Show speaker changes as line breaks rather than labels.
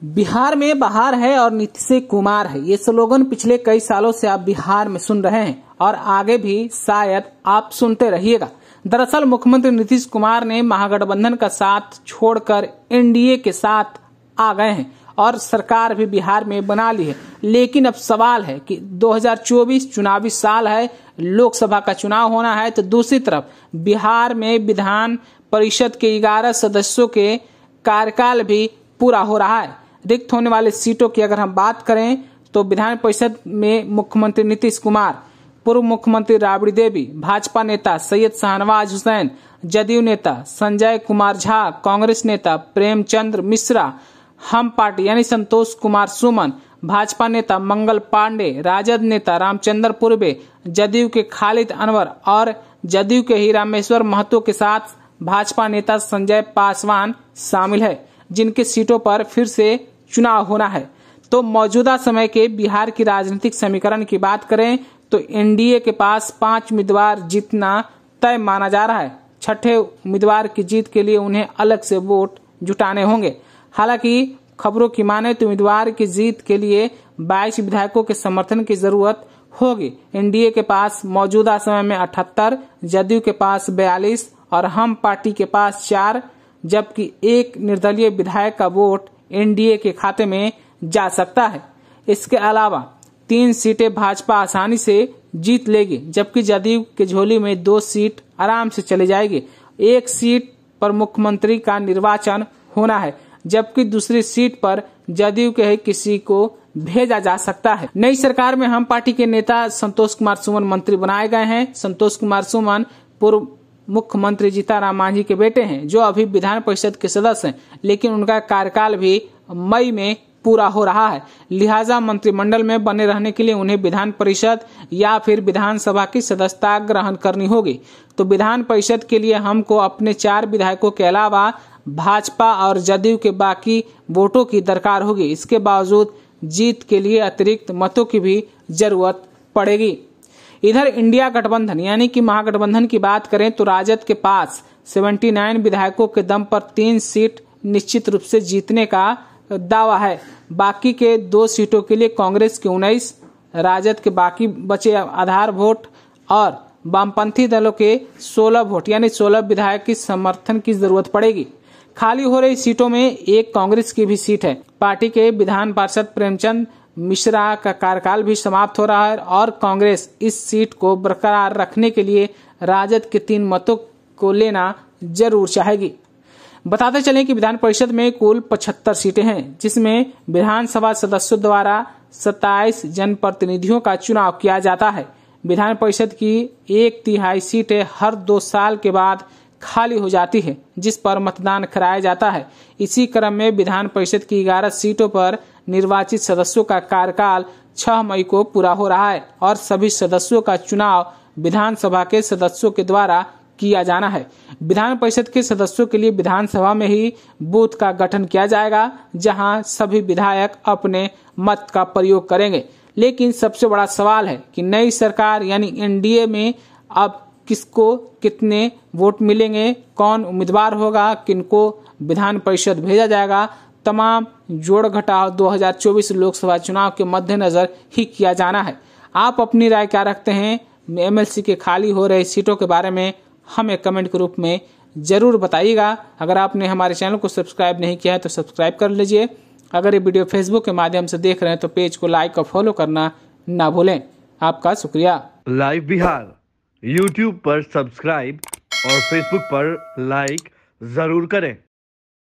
बिहार में बहार है और नीतीश कुमार है, ये स्लोगन पिछले कई सालों से आप बिहार में सुन रहे हैं और आगे भी शायद आप सुनते रहिएगा। दरअसल मुख्यमंत्री नीतीश कुमार ने महागठबंधन का साथ छोड़कर एनडीए के साथ आ गए हैं और सरकार भी बिहार में बना ली है। लेकिन अब सवाल है कि 2024 चुनावी साल है, लोकसभा का चुनाव होना है, तो दूसरी तरफ बिहार में विधान परिषद के 11 सदस्यों के कार्यकाल भी पूरा हो रहा है। रिक्त होने वाली सीटों की अगर हम बात करें तो विधान परिषद में मुख्यमंत्री नीतीश कुमार, पूर्व मुख्यमंत्री राबड़ी देवी, भाजपा नेता सैयद शाहनवाज हुसैन, जदयू नेता संजय कुमार झा, कांग्रेस नेता प्रेमचंद्र मिश्रा, हम पार्टी यानी संतोष कुमार सुमन, भाजपा नेता मंगल पांडे, राजद नेता रामचंद्र पूर्वे, जदयू के खालिद अनवर और जदयू के ही रामेश्वर महतो के साथ भाजपा नेता संजय पासवान शामिल है, जिनके सीटों पर फिर से चुनाव होना है। तो मौजूदा समय के बिहार की राजनीतिक समीकरण की बात करें तो एनडीए के पास 5 उम्मीदवार जीतना तय माना जा रहा है। छठे उम्मीदवार की जीत के लिए उन्हें अलग से वोट जुटाने होंगे। हालांकि खबरों की माने तो उम्मीदवार की जीत के लिए 22 विधायकों के समर्थन की जरूरत होगी। एनडीए के पास मौजूदा समय में 78, जदयू के पास 42 और हम पार्टी के पास 4, जबकि एक निर्दलीय विधायक का वोट एनडीए के खाते में जा सकता है। इसके अलावा 3 सीटें भाजपा आसानी से जीत लेगी, जबकि जदयू के झोली में 2 सीट आराम से चली जाएगी। 1 सीट पर मुख्यमंत्री का निर्वाचन होना है, जबकि दूसरी सीट पर जदयू के किसी को भेजा जा सकता है। नई सरकार में हम पार्टी के नेता संतोष कुमार सुमन मंत्री बनाए गए हैं। संतोष कुमार सुमन पूर्व मुख्यमंत्री जीतनराम मांझी के बेटे हैं, जो अभी विधान परिषद के सदस्य हैं, लेकिन उनका कार्यकाल भी मई में पूरा हो रहा है। लिहाजा मंत्रिमंडल में बने रहने के लिए उन्हें विधान परिषद या फिर विधानसभा की सदस्यता ग्रहण करनी होगी। तो विधान परिषद के लिए हमको अपने 4 विधायकों के अलावा भाजपा और जदयू के बाकी वोटों की दरकार होगी। इसके बावजूद जीत के लिए अतिरिक्त मतों की भी जरूरत पड़ेगी। इधर इंडिया गठबंधन यानी कि महागठबंधन की बात करें तो राजद के पास 79 विधायकों के दम पर 3 सीट निश्चित रूप से जीतने का दावा है। बाकी के 2 सीटों के लिए कांग्रेस के 19, राजद के बाकी बचे आधार वोट और वामपंथी दलों के 16 वोट यानी 16 विधायक की समर्थन की जरूरत पड़ेगी। खाली हो रही सीटों में एक कांग्रेस की भी सीट है। पार्टी के विधान पार्षद प्रेमचंद मिश्रा का कार्यकाल भी समाप्त हो रहा है और कांग्रेस इस सीट को बरकरार रखने के लिए राजद के 3 मतों को लेना जरूर चाहेगी। बताते चलें कि विधान परिषद में कुल 75 सीटें हैं, जिसमें विधानसभा सदस्यों द्वारा 27 जनप्रतिनिधियों का चुनाव किया जाता है। विधान परिषद की 1/3 सीटें हर 2 साल के बाद खाली हो जाती है, जिस पर मतदान कराया जाता है। इसी क्रम में विधान परिषद की 11 सीटों पर निर्वाचित सदस्यों का कार्यकाल 6 मई को पूरा हो रहा है और सभी सदस्यों का चुनाव विधानसभा के सदस्यों के द्वारा किया जाना है। विधान परिषद के सदस्यों के लिए विधानसभा में ही बूथ का गठन किया जाएगा, जहां सभी विधायक अपने मत का प्रयोग करेंगे। लेकिन सबसे बड़ा सवाल है कि नई सरकार यानी एनडीए में अब किसको कितने वोट मिलेंगे, कौन उम्मीदवार होगा, किनको विधान परिषद भेजा जाएगा। तमाम जोड़ घटाव 2024 लोकसभा चुनाव के मद्देनजर ही किया जाना है। आप अपनी राय क्या रखते हैं एमएलसी के खाली हो रही सीटों के बारे में, हमें कमेंट के रूप में जरूर बताइएगा। अगर आपने हमारे चैनल को सब्सक्राइब नहीं किया है तो सब्सक्राइब कर लीजिए। अगर ये वीडियो फेसबुक के माध्यम से देख रहे हैं तो पेज को लाइक और फॉलो करना ना भूलें। आपका शुक्रिया।
लाइव बिहार यूट्यूब पर सब्सक्राइब और फेसबुक पर लाइक जरूर करें।